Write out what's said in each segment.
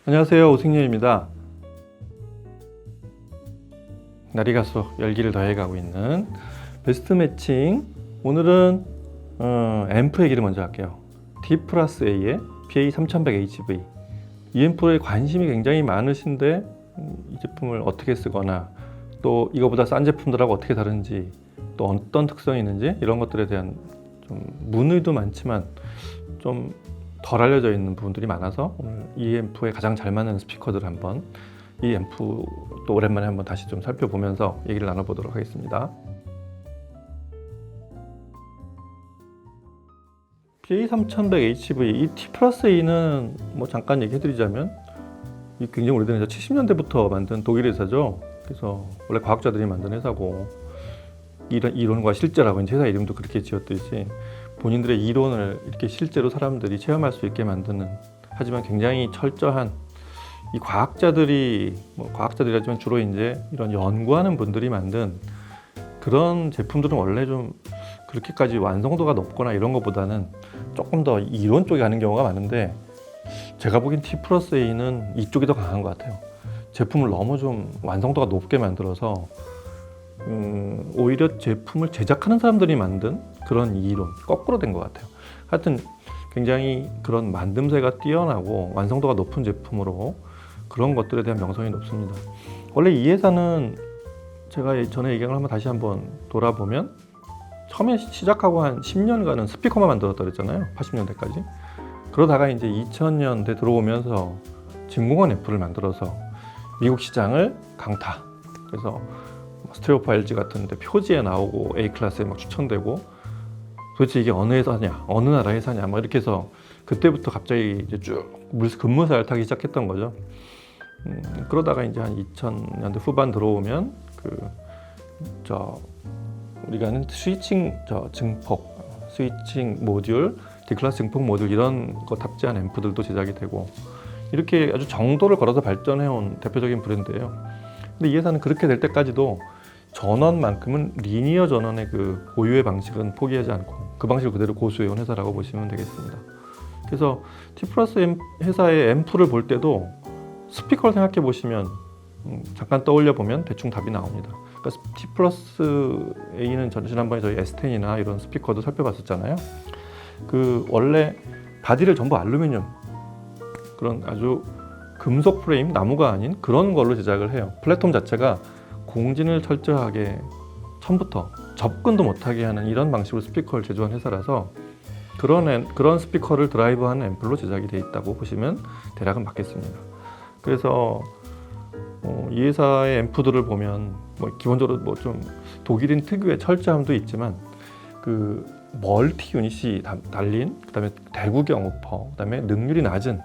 안녕하세요, 오승렬입니다. 날이 갈수록 열기를 더해가고 있는 베스트 매칭. 오늘은 앰프 얘기를 먼저 할게요. D+A의 PA3100HV. 이 앰프에 관심이 굉장히 많으신데 이 제품을 어떻게 쓰거나 또 이거보다 싼 제품들하고 어떻게 다른지 또 어떤 특성이 있는지 이런 것들에 대한 좀 문의도 많지만 좀 덜 알려져 있는 부분들이 많아서 오늘 이 앰프에 가장 잘 맞는 스피커들을 한번 이 앰프 또 오랜만에 한번 다시 좀 살펴보면서 얘기를 나눠보도록 하겠습니다. PA3100HV 이 T+A는 뭐 잠깐 얘기해드리자면 이 굉장히 오래된 회사 70년대부터 만든 독일 회사죠. 그래서 원래 과학자들이 만든 회사고 이론과 실제라고 이제 회사 이름도 그렇게 지었듯이 본인들의 이론을 이렇게 실제로 사람들이 체험할 수 있게 만드는, 하지만 굉장히 철저한 이 과학자들이 과학자들이라지만 주로 이제 이런 연구하는 분들이 만든 그런 제품들은 원래 좀 그렇게까지 완성도가 높거나 이런 것보다는 조금 더 이론 쪽에 가는 경우가 많은데, 제가 보기엔 T+A는 이쪽이 더 강한 것 같아요. 제품을 너무 좀 완성도가 높게 만들어서 오히려 제품을 제작하는 사람들이 만든 그런 이론, 거꾸로 된 것 같아요. 하여튼 굉장히 그런 만듦새가 뛰어나고 완성도가 높은 제품으로 그런 것들에 대한 명성이 높습니다. 원래 이 회사는 제가 전에 얘기한 걸 다시 한번 돌아보면 처음에 시작하고 한 10년간은 스피커만 만들었다 그랬잖아요. 80년대까지. 그러다가 이제 2000년대 들어오면서 진공관 앰프를 만들어서 미국 시장을 강타. 그래서 스테레오파 LG 같은 데 표지에 나오고 A클래스에 막 추천되고, 도대체 이게 어느 회사냐, 어느 나라 회사냐 막 이렇게 해서 그때부터 갑자기 이제 쭉 급물살을 타기 시작했던 거죠. 그러다가 이제 한 2000년대 후반 들어오면 우리가 하는 스위칭 증폭, 스위칭 모듈, D클래스 증폭 모듈 이런 거 탑재한 앰프들도 제작이 되고, 이렇게 아주 정도를 걸어서 발전해온 대표적인 브랜드예요. 근데 이 회사는 그렇게 될 때까지도 전원만큼은 리니어 전원의 그 고유의 방식은 포기하지 않고 그 방식을 그대로 고수해온 회사라고 보시면 되겠습니다. 그래서 T+ 회사의 앰프를 볼 때도 스피커를 생각해 보시면 잠깐 떠올려 보면 대충 답이 나옵니다. 그러니까 T+A는 지난번에 저희 S10이나 이런 스피커도 살펴봤었잖아요. 그 원래 바디를 전부 알루미늄, 그런 아주 금속 프레임, 나무가 아닌 그런 걸로 제작을 해요. 플랫폼 자체가 공진을 철저하게 처음부터 접근도 못하게 하는 이런 방식으로 스피커를 제조한 회사라서 그런 스피커를 드라이브하는 앰플로 제작이 되어 있다고 보시면 대략은 맞겠습니다. 그래서 이 회사의 앰프들을 보면 기본적으로 좀 독일인 특유의 철저함도 있지만 그 멀티 유닛이 달린, 그다음에 대구경 우퍼, 그다음에 능률이 낮은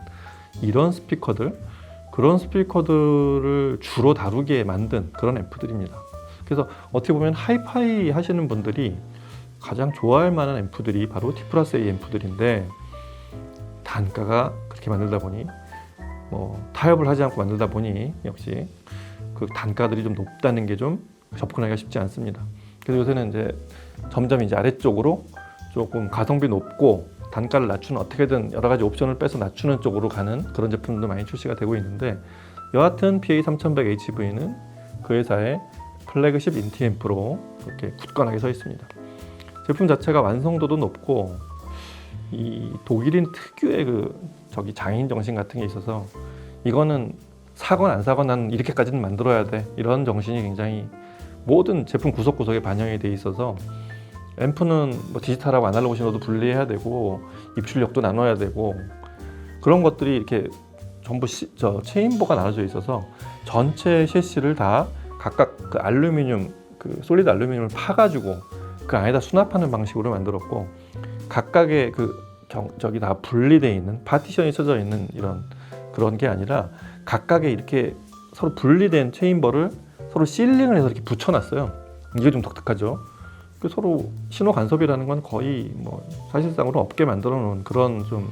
이런 스피커들, 그런 스피커들을 주로 다루게 만든 그런 앰프들입니다. 그래서 어떻게 보면 하이파이 하시는 분들이 가장 좋아할 만한 앰프들이 바로 T+A 앰프들인데, 단가가 그렇게 만들다 보니 타협을 하지 않고 만들다 보니 역시 그 단가들이 좀 높다는 게 좀 접근하기가 쉽지 않습니다. 그래서 요새는 이제 점점 이제 아래쪽으로 조금 가성비 높고 단가를 낮추는, 어떻게든 여러 가지 옵션을 빼서 낮추는 쪽으로 가는 그런 제품도 많이 출시가 되고 있는데, 여하튼 PA3100HV는 그 회사의 플래그십 인티 앰프로 이렇게 굳건하게 서 있습니다. 제품 자체가 완성도도 높고 이 독일인 특유의 장인 정신 같은 게 있어서, 이거는 사건 안 사건 난 이렇게까지는 만들어야 돼, 이런 정신이 굉장히 모든 제품 구석구석에 반영이 돼 있어서, 앰프는 디지털하고 아날로그 신호도 분리해야 되고 입출력도 나눠야 되고, 그런 것들이 이렇게 전부 체인버가 나눠져 있어서 전체 셰시를 다 각각 그 알루미늄, 그 솔리드 알루미늄을 파가지고 그 안에다 수납하는 방식으로 만들었고, 각각의 저기 다 분리되어 있는 파티션이 쳐져 있는 그런 게 아니라 각각의 이렇게 서로 분리된 체인버를 서로 실링을 해서 이렇게 붙여놨어요. 이게 좀 독특하죠. 서로 신호 간섭이라는 건 거의 사실상으로 없게 만들어 놓은 그런 좀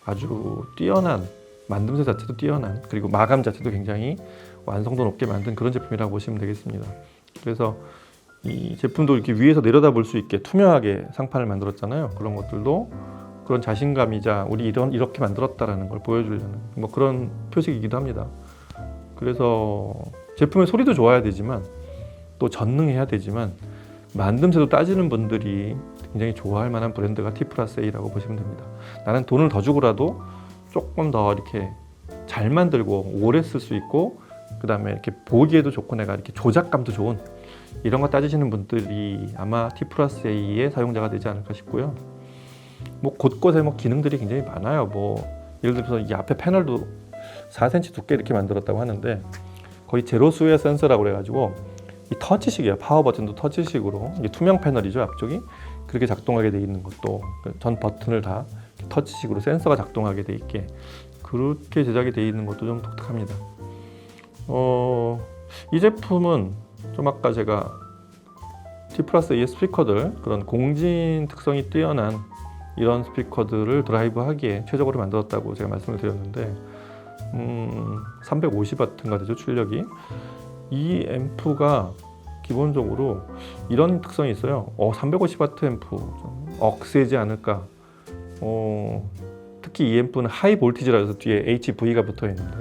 아주 뛰어난, 만듦새 자체도 뛰어난, 그리고 마감 자체도 굉장히 완성도 높게 만든 그런 제품이라고 보시면 되겠습니다. 그래서 이 제품도 이렇게 위에서 내려다 볼 수 있게 투명하게 상판을 만들었잖아요. 그런 것들도 그런 자신감이자 우리 이렇게 만들었다라는 걸 보여주려는 뭐 그런 표식이기도 합니다. 그래서 제품의 소리도 좋아야 되지만 또 전능해야 되지만 만듦새도 따지는 분들이 굉장히 좋아할 만한 브랜드가 T+A라고 보시면 됩니다. 나는 돈을 더 주고라도 조금 더 이렇게 잘 만들고 오래 쓸 수 있고 그 다음에 이렇게 보기에도 좋고 내가 이렇게 조작감도 좋은 이런 거 따지시는 분들이 아마 T+A의 사용자가 되지 않을까 싶고요. 뭐 곳곳에 뭐 기능들이 굉장히 많아요. 뭐 예를 들어서 이 앞에 패널도 4cm 두께 이렇게 만들었다고 하는데 거의 제로 수의 센서라고 그래가지고 이 터치식이에요. 파워 버튼도 터치식으로 이게 투명 패널이죠. 앞쪽이 그렇게 작동하게 돼 있는 것도 전 버튼을 다 터치식으로 센서가 작동하게 돼 있게 그렇게 제작이 돼 있는 것도 좀 독특합니다. 이 제품은 좀 아까 제가 T+A의 스피커들 그런 공진 특성이 뛰어난 이런 스피커들을 드라이브하기에 최적으로 만들었다고 제가 말씀을 드렸는데 350W인가 되죠 출력이. 이 앰프가 기본적으로 이런 특성이 있어요. 350W 앰프 좀 억세지 않을까. 특히 이 앰프는 하이 볼티지라 해서 뒤에 HV가 붙어 있는데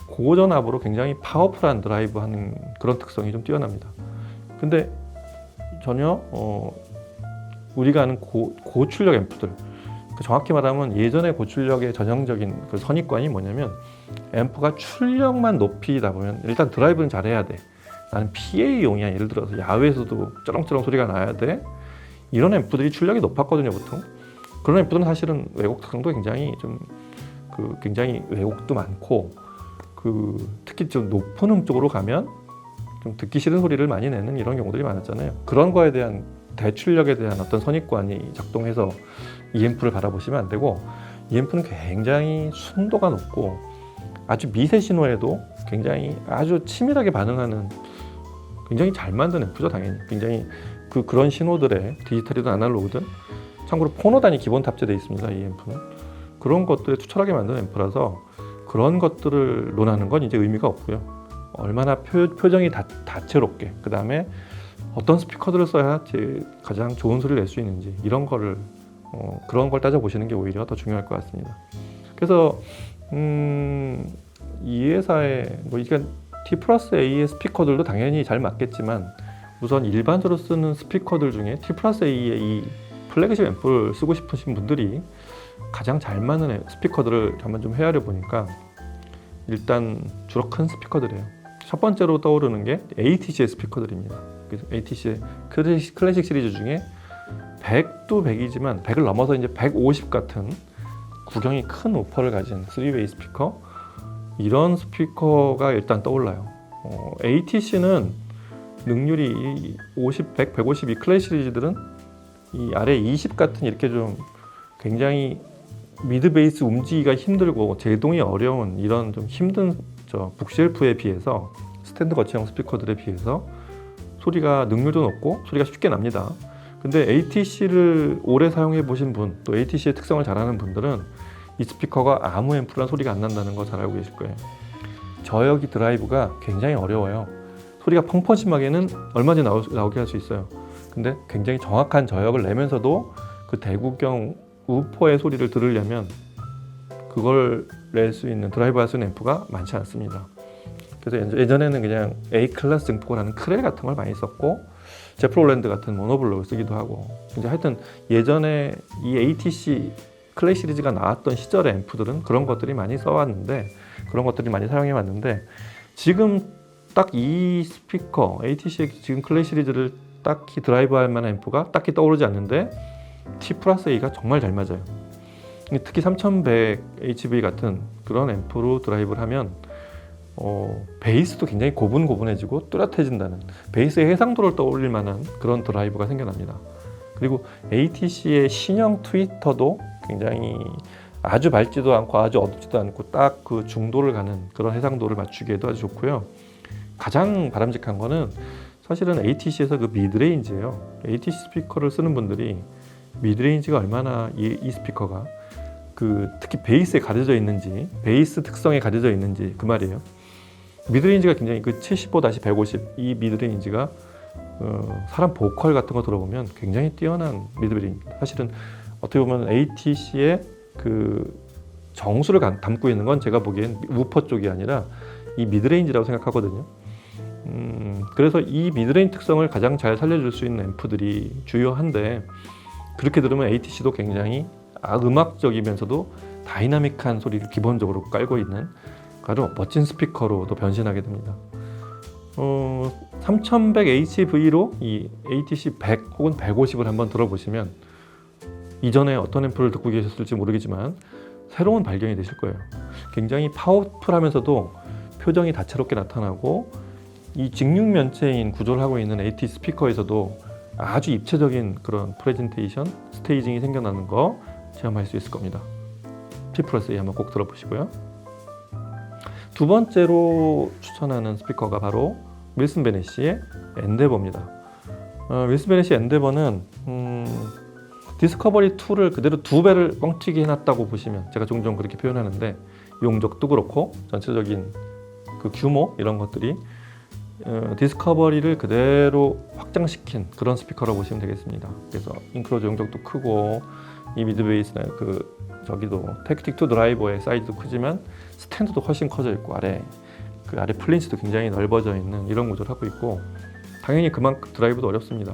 고전압으로 굉장히 파워풀한 드라이브 하는 그런 특성이 좀 뛰어납니다. 근데 전혀 우리가 아는 고출력 앰프들 정확히 말하면 예전의 고출력의 전형적인 그 선입관이 뭐냐면 앰프가 출력만 높이다 보면 일단 드라이브는 잘해야 돼. 나는 PA용이야. 예를 들어서 야외에서도 쩌렁쩌렁 소리가 나야 돼. 이런 앰프들이 출력이 높았거든요, 보통. 그런 앰프들은 사실은 왜곡 특성도 굉장히 굉장히 왜곡도 많고 특히 좀 높은 음 쪽으로 가면 좀 듣기 싫은 소리를 많이 내는 이런 경우들이 많았잖아요. 그런 거에 대한 대출력에 대한 어떤 선입관이 작동해서 이 앰프를 바라보시면 안 되고 이 앰프는 굉장히 순도가 높고 아주 미세 신호에도 굉장히 아주 치밀하게 반응하는 굉장히 잘 만든 앰프죠. 당연히 굉장히 그런 신호들에 디지털이든 아날로그든 참고로 포노단이 기본 탑재되어 있습니다. 이 앰프는 그런 것들에 투철하게 만든 앰프라서 그런 것들을 논하는 건 이제 의미가 없고요. 얼마나 표정이 다채롭게 그 다음에 어떤 스피커들을 써야 가장 좋은 소리를 낼 수 있는지 이런 거를 그런 걸 따져보시는 게 오히려 더 중요할 것 같습니다. 그래서 이 회사의 이게 T+A의 스피커들도 당연히 잘 맞겠지만 우선 일반적으로 쓰는 스피커들 중에 T+A의 이 플래그십 앰프를 쓰고 싶으신 분들이 가장 잘 맞는 스피커들을 한번 좀 헤아려 보니까 일단 주로 큰 스피커들이에요. 첫 번째로 떠오르는 게 ATC의 스피커들입니다. 그래서 ATC의 클래식 시리즈 중에 100도 100이지만 100을 넘어서 이제 150 같은 구경이 큰 우퍼를 가진 3웨이 스피커 이런 스피커가 일단 떠올라요. ATC는 능률이 50, 100, 150 이 클래식 시리즈들은 이 아래 20 같은 이렇게 좀 굉장히 미드 베이스 움직이기가 힘들고 제동이 어려운 이런 좀 힘든 북쉘프에 비해서 스탠드 거치형 스피커들에 비해서 소리가 능률도 높고 소리가 쉽게 납니다. 근데 ATC를 오래 사용해 보신 분, 또 ATC의 특성을 잘 아는 분들은 이 스피커가 아무 앰프랑 소리가 안 난다는 거 잘 알고 계실 거예요. 저역이 드라이브가 굉장히 어려워요. 소리가 펑퍼짐하게는 얼마든지 나오게 할 수 있어요. 근데 굉장히 정확한 저역을 내면서도 그 대구경 우퍼의 소리를 들으려면 그걸 낼 수 있는 드라이브 할 수 있는 앰프가 많지 않습니다. 그래서 예전에는 그냥 A 클래스 증폭을 크렐 같은 걸 많이 썼고 제프롤랜드 같은 모노블록을 쓰기도 하고 이제 하여튼 예전에 이 ATC 클래식 시리즈가 나왔던 시절의 앰프들은 그런 것들이 많이 써왔는데 그런 것들이 많이 사용해 왔는데 지금 딱 이 스피커 ATC의 지금 클래식 시리즈를 딱히 드라이브 할 만한 앰프가 딱히 떠오르지 않는데 T+A가 정말 잘 맞아요. 특히 3100 HV 같은 그런 앰프로 드라이브를 하면 베이스도 굉장히 고분고분해지고 뚜렷해진다는 베이스의 해상도를 떠올릴 만한 그런 드라이브가 생겨납니다. 그리고 ATC의 신형 트위터도 굉장히 아주 밝지도 않고 아주 어둡지도 않고 딱 그 중도를 가는 그런 해상도를 맞추기에도 아주 좋고요. 가장 바람직한 거는 사실은 ATC에서 그 미드레인지예요. ATC 스피커를 쓰는 분들이 미드레인지가 얼마나 이 스피커가 특히 베이스에 가려져 있는지 베이스 특성에 가려져 있는지 그 말이에요. 미드레인지가 굉장히 75-150 이 미드레인지가 사람 보컬 같은 거 들어보면 굉장히 뛰어난 미드레인지. 사실은 어떻게 보면 ATC의 그 정수를 담고 있는 건 제가 보기엔 우퍼 쪽이 아니라 이 미드레인지라고 생각하거든요. 그래서 이 미드레인지 특성을 가장 잘 살려줄 수 있는 앰프들이 주요한데, 그렇게 들으면 ATC도 굉장히 음악적이면서도 다이나믹한 소리를 기본적으로 깔고 있는 아주 멋진 스피커로도 변신하게 됩니다. 3100HV로 이 ATC 100 혹은 150을 한번 들어보시면 이전에 어떤 앰프를 듣고 계셨을지 모르겠지만 새로운 발견이 되실 거예요. 굉장히 파워풀하면서도 표정이 다채롭게 나타나고, 이 직육면체인 구조를 하고 있는 ATC 스피커에서도 아주 입체적인 그런 프레젠테이션, 스테이징이 생겨나는 거 체험할 수 있을 겁니다. T+A 한번 꼭 들어보시고요. 두 번째로 추천하는 스피커가 바로 윌슨 베네시의 엔데버입니다. 윌슨 베네시 엔데버는 디스커버리 2를 그대로 2배를 뻥튀기 해놨다고 보시면, 제가 종종 그렇게 표현하는데 용적도 그렇고 전체적인 그 규모 이런 것들이 디스커버리를 그대로 확장시킨 그런 스피커라고 보시면 되겠습니다. 그래서 인클로저 용적도 크고, 이 미드베이스나 저기도 택틱 2 드라이버의 사이즈도 크지만 스탠드도 훨씬 커져 있고, 아래 플린스도 굉장히 넓어져 있는 이런 구조를 하고 있고, 당연히 그만큼 드라이브도 어렵습니다.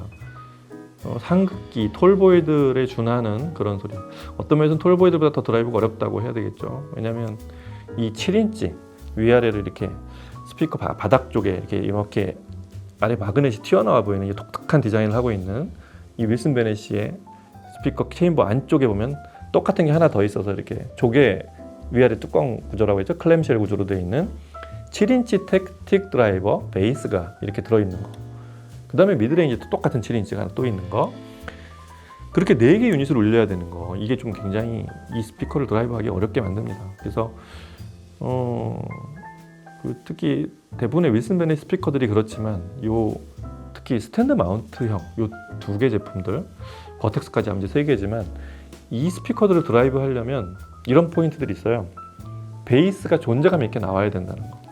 상극기 톨보이들에 준하는 그런 소리. 어떤 면에서는 톨보이들보다 더 드라이브가 어렵다고 해야 되겠죠. 왜냐하면 이 7인치 위아래를 이렇게 스피커 바닥 쪽에 이렇게 아래 마그넷이 튀어나와 보이는 이 독특한 디자인을 하고 있는 이 윌슨 베네시의 스피커 체인버 안쪽에 보면 똑같은 게 하나 더 있어서 이렇게 조개 위아래 뚜껑 구조라고 했죠. 클램쉘 구조로 되어 있는 7인치 택틱 드라이버 베이스가 이렇게 들어있는 거. 그 다음에 미드레인지도 똑같은 7인치가 하나 또 있는 거. 그렇게 4개 유닛을 올려야 되는 거. 이게 좀 굉장히 이 스피커를 드라이브하기 어렵게 만듭니다. 그래서 특히 대부분의 윌슨 베네시 스피커들이 그렇지만 특히 스탠드 마운트형 요 2개 제품들, 버텍스까지 하면 이제 3개지만 이 스피커들을 드라이브 하려면 이런 포인트들이 있어요. 베이스가 존재감 있게 나와야 된다는 거.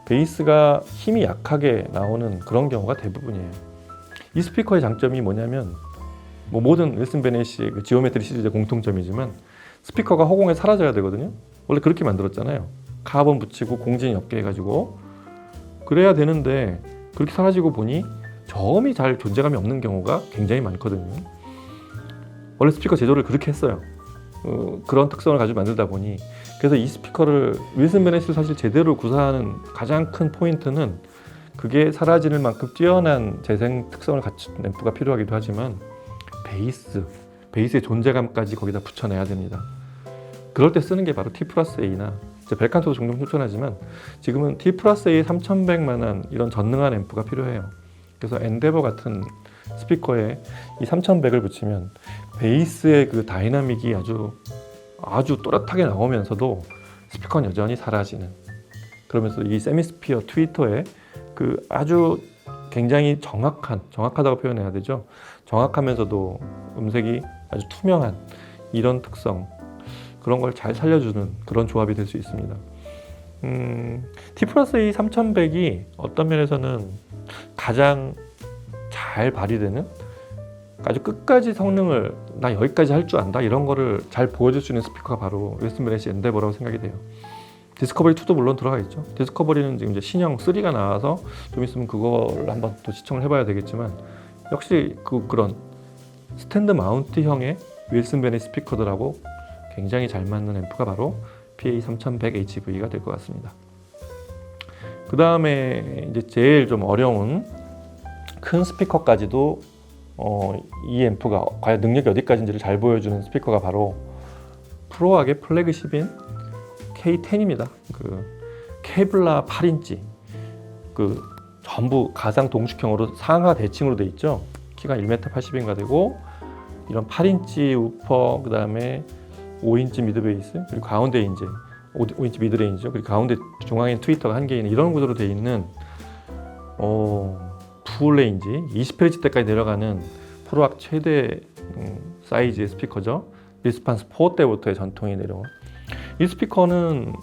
베이스가 힘이 약하게 나오는 그런 경우가 대부분이에요. 이 스피커의 장점이 뭐냐면, 모든 윌슨 베네시의 그 지오메트리 시리즈의 공통점이지만 스피커가 허공에 사라져야 되거든요. 원래 그렇게 만들었잖아요. 카본 붙이고 공진 엽게 해가지고 그래야 되는데, 그렇게 사라지고 보니 저음이 잘 존재감이 없는 경우가 굉장히 많거든요. 원래 스피커 제조를 그렇게 했어요. 그런 특성을 가지고 만들다 보니. 그래서 이 스피커를 윌슨 베네시를 사실 제대로 구사하는 가장 큰 포인트는, 그게 사라지는 만큼 뛰어난 재생 특성을 갖춘 앰프가 필요하기도 하지만 베이스의 존재감까지 거기다 붙여내야 됩니다. 그럴 때 쓰는 게 바로 T+A나 벨칸토도 종종 추천하지만 지금은 T+A 3100만한 이런 전능한 앰프가 필요해요. 그래서 엔데버 같은 스피커에 이 3100을 붙이면 베이스의 그 다이나믹이 아주 또렷하게 나오면서도 스피커는 여전히 사라지는, 그러면서 이 세미스피어 트위터의 그 아주 굉장히 정확하다고 표현해야 되죠. 정확하면서도 음색이 아주 투명한 이런 특성, 그런 걸 잘 살려주는 그런 조합이 될 수 있습니다. T+A 3100이 어떤 면에서는 가장 잘 발휘되는, 아주 끝까지 성능을 나 여기까지 할 줄 안다 이런 거를 잘 보여줄 수 있는 스피커가 바로 윌슨 베네시 엔데버라고 생각이 돼요. 디스커버리 2도 물론 들어가 있죠. 디스커버리는 지금 이제 신형 3가 나와서 좀 있으면 그걸 한번 또 시청을 해봐야 되겠지만, 역시 그런 스탠드 마운트형의 윌슨 베네시 스피커들하고 굉장히 잘 맞는 앰프가 바로 PA3100HV가 될 것 같습니다. 그 다음에 이제 제일 좀 어려운 큰 스피커까지도 이 앰프가 과연 능력이 어디까지인지를 잘 보여주는 스피커가 바로 프로악의 플래그십인 K10입니다. 그 케블라 8인치, 전부 가상 동축형으로 상하 대칭으로 돼 있죠. 키가 1m80인가 되고, 이런 8인치 우퍼, 그 다음에 5인치 미드 베이스, 그리고 가운데 이제 5인치 미드 레인지죠. 그리고 가운데 중앙에 트위터가 한 개 있는 이런 구조로 돼 있는 풀 레인지 20Hz대까지 내려가는 프로악 최대 사이즈의 스피커죠. 리스판스 4 때부터의 전통이 내려온 이 스피커는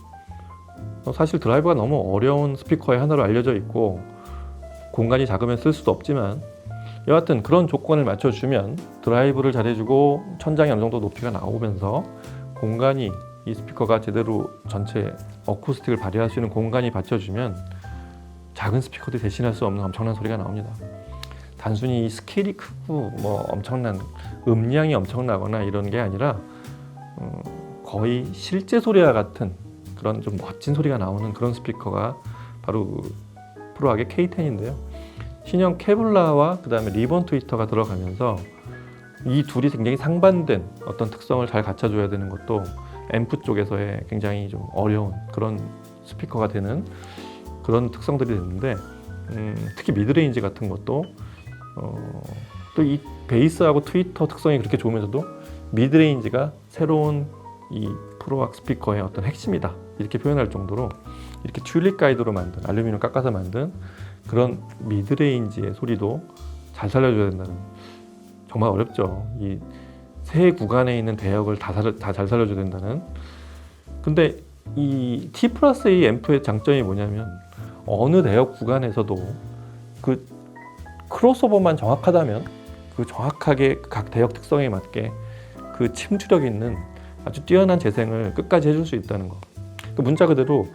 사실 드라이브가 너무 어려운 스피커의 하나로 알려져 있고, 공간이 작으면 쓸 수도 없지만 여하튼 그런 조건을 맞춰주면 드라이브를 잘해주고 천장이 어느 정도 높이가 나오면서 공간이 이 스피커가 제대로 전체 어쿠스틱을 발휘할 수 있는 공간이 받쳐주면 작은 스피커들이 대신할 수 없는 엄청난 소리가 나옵니다. 단순히 스케일이 크고 뭐 엄청난 음량이 엄청나거나 이런 게 아니라 거의 실제 소리와 같은 그런 좀 멋진 소리가 나오는 그런 스피커가 바로 프로악의 K10인데요. 신형 케블라와 그 다음에 리본 트위터가 들어가면서 이 둘이 굉장히 상반된 어떤 특성을 잘 갖춰줘야 되는 것도 앰프 쪽에서의 굉장히 좀 어려운 그런 스피커가 되는 그런 특성들이 있는데 특히 미드레인지 같은 것도 또 이 베이스하고 트위터 특성이 그렇게 좋으면서도 미드레인지가 새로운 이 프로악 스피커의 어떤 핵심이다 이렇게 표현할 정도로 이렇게 튤립 가이드로 만든 알루미늄 깎아서 만든 그런 미드레인지의 소리도 잘 살려줘야 된다는, 정말 어렵죠. 이 세 구간에 있는 대역을 다 잘 살려줘야 된다는. 근데 이 T 플러스 A 앰프의 장점이 뭐냐면 어느 대역 구간에서도 그 크로스오버만 정확하다면 그 정확하게 각 대역 특성에 맞게 그 침투력 있는 아주 뛰어난 재생을 끝까지 해줄 수 있다는 거. 그 문자 그대로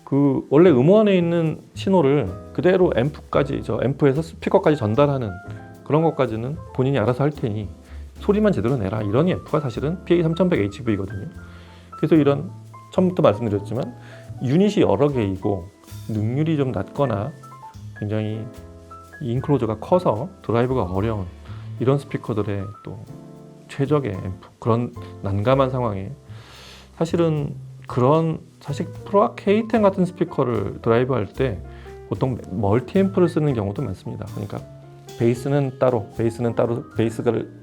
그 원래 음원에 있는 신호를 그대로 앰프까지 앰프에서 스피커까지 전달하는 그런 것까지는 본인이 알아서 할 테니 소리만 제대로 내라, 이런 앰프가 사실은 PA3100HV거든요. 그래서 이런 처음부터 말씀드렸지만 유닛이 여러 개이고 능률이 좀 낮거나 굉장히 인클로저가 커서 드라이브가 어려운 이런 스피커들의 또 최적의 앰프, 그런 난감한 상황에 사실 프로악 K10 같은 스피커를 드라이브 할 때 보통 멀티 앰프를 쓰는 경우도 많습니다. 그러니까 베이스가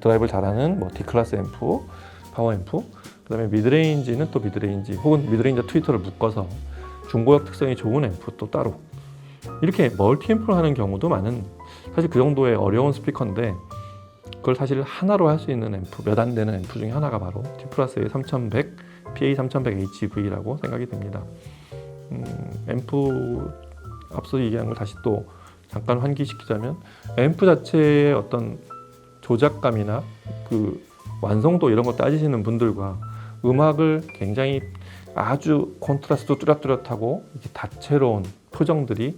드라이브를 잘하는 뭐 D클래스 앰프, 파워 앰프, 그 다음에 미드레인지는 또 미드레인지 혹은 미드레인지 트위터를 묶어서 중고역 특성이 좋은 앰프 또 따로 이렇게 멀티 앰프를 하는 경우도 많은, 사실 그 정도의 어려운 스피커인데 그걸 사실 하나로 할 수 있는 앰프, 몇 안 되는 앰프 중에 하나가 바로 T 플러스의 3100, PA3100HV라고 생각이 됩니다. 앰프 앞서 얘기한 걸 다시 또 잠깐 환기시키자면 앰프 자체의 어떤 조작감이나 그 완성도 이런 거 따지시는 분들과 음악을 굉장히 아주 콘트라스트 뚜렷뚜렷하고 이렇게 다채로운 표정들이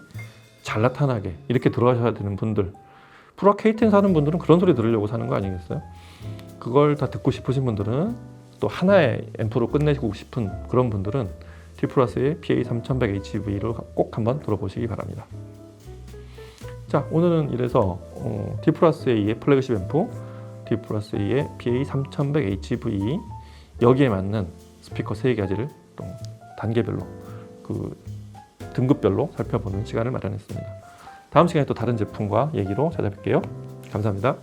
잘 나타나게 이렇게 들어가셔야 되는 분들, 프로악 K10 사는 분들은 그런 소리 들으려고 사는 거 아니겠어요? 그걸 다 듣고 싶으신 분들은, 또 하나의 앰프로 끝내고 싶은 그런 분들은 T 플러스의 PA3100HV를 꼭 한번 들어보시기 바랍니다. 자, 오늘은 이래서 T 플러스 A의 플래그십 앰프, T 플러스 A의 PA3100HV 여기에 맞는 스피커 3가지를 또 단계별로 그 등급별로 살펴보는 시간을 마련했습니다. 다음 시간에 또 다른 제품과 얘기로 찾아뵐게요. 감사합니다.